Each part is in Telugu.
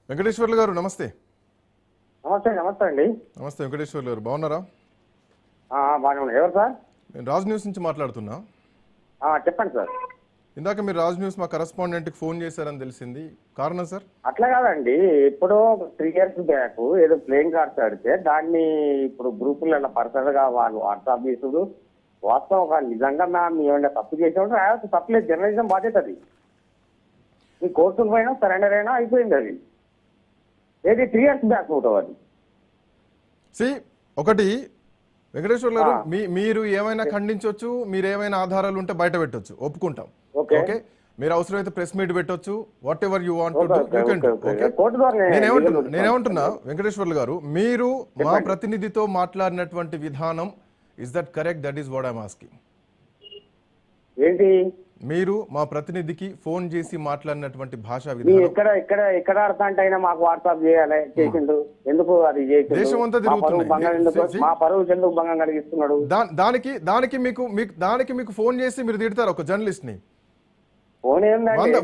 వెంకటేశ్వర్లు గారు నమస్తే. నమస్తే నమస్తే అండి. నమస్తే వెంకటేశ్వర్లు గారు, బాగున్నారా? బాగానే ఉన్నా. ఎవరు సార్? నేను రాజ్ న్యూస్ నుంచి మాట్లాడుతున్నా. చెప్పండి సార్. ఇందాక మీరు రాజ్ న్యూస్ మా కరెస్పాండెంట్కి ఫోన్ చేశారని తెలిసింది, కారణం సార్? అట్లా కాదండి, ఇప్పుడు 3 years బ్యాక్ ఏదో ప్లేయింగ్ కార్డ్స్ ఆడితే దాన్ని ఇప్పుడు గ్రూపులలో పర్సనల్గా వాళ్ళు వాట్సాప్ చేసుడు వాస్తవం నిజంగా మేము ఏమైనా తప్పు చేసేవాడు రావచ్చు, తప్పులేదు, జర్నలిజం బాధ్యత అది. మీ కోర్టుకు పోయినా సరెండర్ అయినా అయిపోయింది. అది ఏది 3 years బ్యాక్ ఫోటో అది. ఒకటి వెంకటేశ్వర్లు గారు, మీరు ఏమైనా ఖండించవచ్చు, మీరు ఏమైనా ఆధారాలు ఉంటే బయట పెట్టొచ్చు, ఒప్పుకుంటాం. ఓకే, మీరు అవసరమైతే ప్రెస్ మీట్ పెట్టొచ్చు, what ever you want to do you can do. Okay, నేనేమంటున్నా వెంకటేశ్వర్లు గారు, మీరు మా ప్రతినిధితో మాట్లాడినటువంటి విధానం, is that correct? That is what I'm asking. ఏంటి మీరు మా ప్రతినిధికి ఫోన్ చేసి మాట్లాడినటువంటి భాషా విధానం ఎక్కడ అర్థం అయినా మాకు వాట్సాప్ చేయాలి చేసిండు, ఎందుకు అది దేశం అంతా తిరుగుతుంది, మా పరువు ఎందుకు భంగం కలిగిస్తున్నాడు? దానికి మీకు ఫోన్ చేసి మీరు తిడతారు ఒక జర్నలిస్ట్ ని? ఫోన్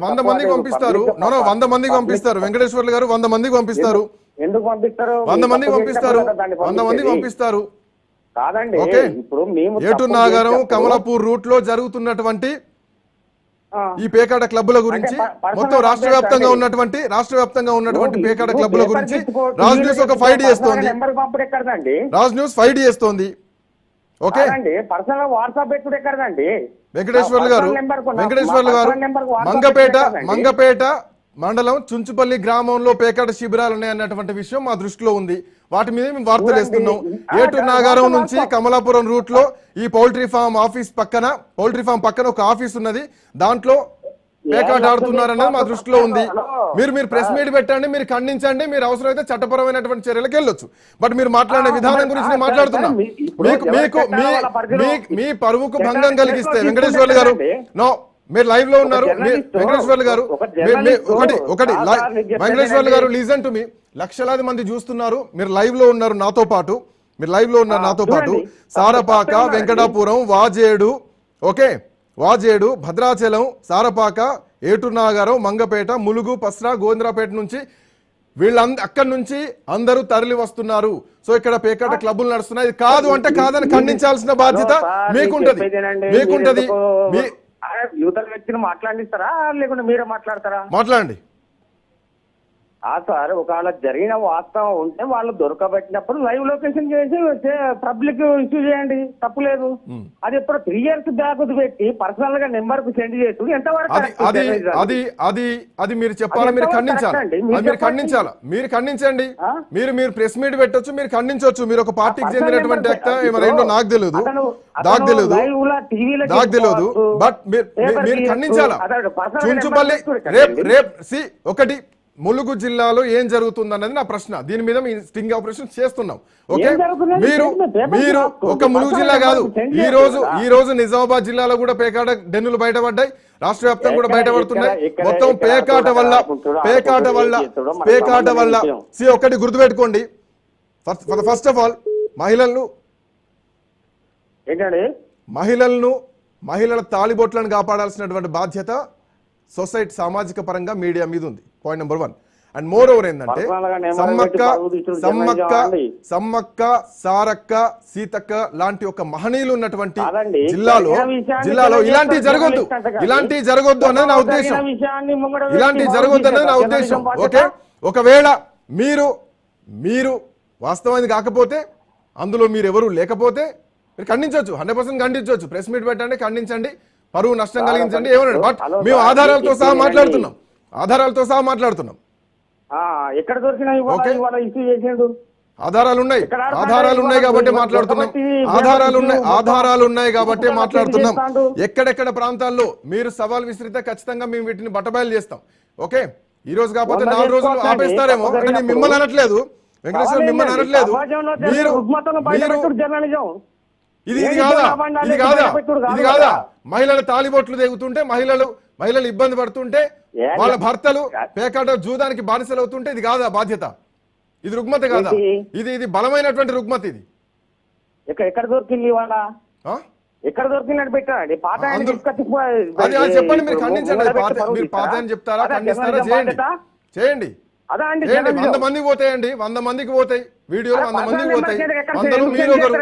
100 మందికి పంపిస్తారు. 100 మందికి పంపిస్తారు వెంకటేశ్వర్లు గారు, 100 మందికి పంపిస్తారు. ఎందుకు పంపిస్తారు? 100 మందికి పంపిస్తారు, 100 మందికి పంపిస్తారు. కాదండి, ఇప్పుడు మేము ఏటూరు నాగారం కమలాపూర్ రూట్ లో జరుగుతున్నటువంటి ఈ పేకాట క్లబ్ల గురించి, మొత్తం రాష్ట్ర వ్యాప్తంగా ఉన్నటువంటి పేకాట క్లబ్ల గురించి రాజ్ న్యూస్ ఒక ఫైట్ చేస్తోంది. రాజ్ న్యూస్ ఫైట్ చేస్తోంది. ఓకే, పర్సనల్ వాట్సాప్ పెట్టుడు ఎక్కడదండి? వెంకటేశ్వర్లు గారు మంగపేట మండలం చుంచుపల్లి గ్రామంలో పేకాట శిబిరాలు ఉన్నాయన్నటువంటి విషయం మా దృష్టిలో ఉంది. వాటి మీద మేము వార్తలు వేస్తున్నాం. ఏటూరు నాగారం నుంచి కమలాపురం రూట్ లో ఈ పౌల్ట్రీ ఫామ్ పక్కన ఒక ఆఫీస్ ఉన్నది, దాంట్లో పేకాట ఆడుతున్నారన్నది మా దృష్టిలో ఉంది. మీరు ప్రెస్ మీట్ పెట్టండి, మీరు ఖండించండి, మీరు అవసరమైతే చట్టపరమైనటువంటి చర్యలకు వెళ్ళొచ్చు. బట్ మీరు మాట్లాడిన విధానం గురించి నేను మాట్లాడుతున్నా. మీ పరువుకు భంగం కలిగిస్తే వెంకటేశ్వర్లు గారు, నో, మీరు లైవ్ లో ఉన్నారు వెంకటేశ్వర్లు గారు, వెంకటేశ్వర్లు గారు లిజన్ టు మీ. లక్షలాది మంది చూస్తున్నారు, మీరు లైవ్ లో ఉన్నారు నాతో పాటు, సారపాక, వెంకటాపురం, వాజేడు, భద్రాచలం, సారపాక, ఏటూరు నాగారం, మంగపేట, ములుగు, పస్రా, గోవిందరాపేట నుంచి అక్కడి నుంచి అందరూ తరలి వస్తున్నారు. సో ఇక్కడ పేకాట క్లబ్బులు నడుస్తున్నాయి. ఇది కాదు అంటే కాదని ఖండించాల్సిన బాధ్యత మీకుంటది. యువతల వ్యక్తిని మాట్లాడిస్తారా లేకుంటే మీరే మాట్లాడతారా? మాట్లాడండి సార్. ఒకవేళ జరిగిన వాస్తవం ఉంటే వాళ్ళు దొరకబెట్టినప్పుడు లైవ్ లొకేషన్ చేసి పబ్లిక్ ఇష్యూ చేయండి, తప్పులేదు. అది ఎప్పుడు 3 years బ్యాక్ పెట్టి పర్సనల్ గా నెంబర్ కు సెండ్ చేసి ఎంతవరకు అది మీరు చెప్పాలి, మీరు ఖండించండి. మీరు ప్రెస్ మీట్ పెట్టొచ్చు, మీరు ఖండించవచ్చు. మీరు ఒక పార్టీకి చెందినటువంటి ఏంటో నాకు తెలియదు, బట్ మీరు ఖండించాలా. చుంచుపల్లి ఒకటి ములుగు జిల్లాలో ఏం జరుగుతుందన్నది నా ప్రశ్న. దీని మీద మీ స్టింగ్ ఆపరేషన్ చేస్తున్నాం. ఓకే, మీరు ఒక ములుగు జిల్లా కాదు, ఈ రోజు నిజామాబాద్ జిల్లాలో కూడా పేకాట డెన్నులు బయటపడ్డాయి, రాష్ట్ర వ్యాప్తంగా కూడా బయటపడుతున్నాయి. మొత్తం పేకాట వల్ల ఒకటి గుర్తుపెట్టుకోండి, ఫస్ట్ ఆఫ్ ఆల్ మహిళల తాళిబొట్లను కాపాడాల్సినటువంటి బాధ్యత సొసైటీ సామాజిక పరంగా మీడియా మీద ఉంది. Point number 1. And more over ఏంటంటే సమ్మక్క, సారక్క, సీతక్క లాంటి ఒక మహనీయులు ఉన్నటువంటి జిల్లాలో ఇలాంటివి జరగొద్దు అన్నది నా ఉద్దేశం. ఓకే, ఒకవేళ మీరు వాస్తవానికి కాకపోతే, అందులో మీరు ఎవరు లేకపోతే మీరు ఖండించవచ్చు, 100% ఖండించవచ్చు. ప్రెస్ మీట్ పెట్టండి, ఖండించండి, పరువు నష్టం కలిగించండి, ఏమన్నాడు. బట్ మేము ఆధారాలతో సహా మాట్లాడుతున్నాం. ఎక్కడ దొరికినా ఆధారాలు ఉన్నాయి కాబట్టి మాట్లాడుతున్నాం. ఎక్కడెక్కడ ప్రాంతాల్లో మీరు సవాల్ విసిరితే ఖచ్చితంగా మేము వీటిని బట్టబయలు చేస్తాం. ఓకే, ఈ రోజు కాకపోతే 4 రోజులు ఆపేస్తారేమో. అంటే మిమ్మల్ని అనట్లేదు వెంకటేశ్వర, మిమ్మల్ని అనట్లేదు. ఇది కాదా మహిళల తాలిబొట్లు తెగుతుంటే, మహిళలు ఇబ్బంది పడుతుంటే, వాళ్ళ భర్తలు పేకాట జూదానికి బానిసలు అవుతుంటే ఇది కాదా బాధ్యత? ఇది రుగ్మత కాదా? ఇది బలమైనటువంటి రుగ్మత. ఇది ఎక్కడ దొరికింది, ఎక్కడ దొరికినట్టు పెట్టండి. చెప్పండి, మీరు ఖండించండి. మీరు పాత అని చెప్తారా, ఖండిస్తారా? చేయండి. అదా అండి ఏంటి 100 మందికి పోతాయండి, 100 మందికి పోతాయి వీడియోలు, 100 మందికి పోతాయి. 100లో మీరు ఒకరు,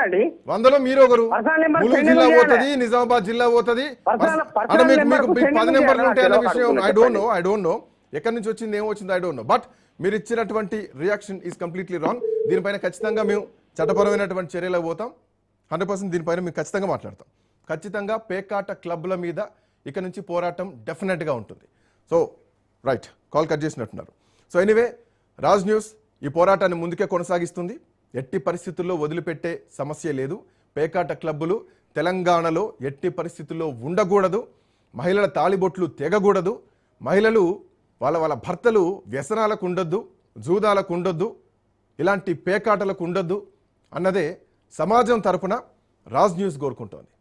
100లో మీరు ఒకరు. ములుగు జిల్లా పోతుంది, నిజామాబాద్ జిల్లా పోతుంది. అంటే మీకు 10 నెంబర్లు ఉంటాయి అన్న విషయం ఐ డోంట్ నో ఎక్కడి నుంచి వచ్చింది, ఏమొచ్చింది ఐ డోంట్ నో. బట్ మీరు ఇచ్చినటువంటి రియాక్షన్ ఈజ్ కంప్లీట్లీ రాంగ్. దీనిపైన ఖచ్చితంగా మేము చట్టపరమైనటువంటి చర్యలకు పోతాం. 100% దీనిపైన మేము ఖచ్చితంగా మాట్లాడతాం. ఖచ్చితంగా పేకాట క్లబ్ల మీద ఇక నుంచి పోరాటం డెఫినెట్గా ఉంటుంది. సో రైట్, కాల్ కట్ చేసినట్టున్నారు. సో ఎనీవే, రాజ్ న్యూస్ ఈ పోరాటాన్ని ముందుకే కొనసాగిస్తుంది. ఎట్టి పరిస్థితుల్లో వదిలిపెట్టే సమస్య లేదు. పేకాట క్లబ్బులు తెలంగాణలో ఎట్టి పరిస్థితుల్లో ఉండకూడదు. మహిళల తాళిబొట్లు తెగకూడదు. మహిళలు వాళ్ళ భర్తలు వ్యసనాలకు ఉండొద్దు, జూదాలకు ఉండొద్దు, ఇలాంటి పేకాటలకు ఉండొద్దు అన్నదే సమాజం తరపున రాజ్ న్యూస్ కోరుకుంటోంది.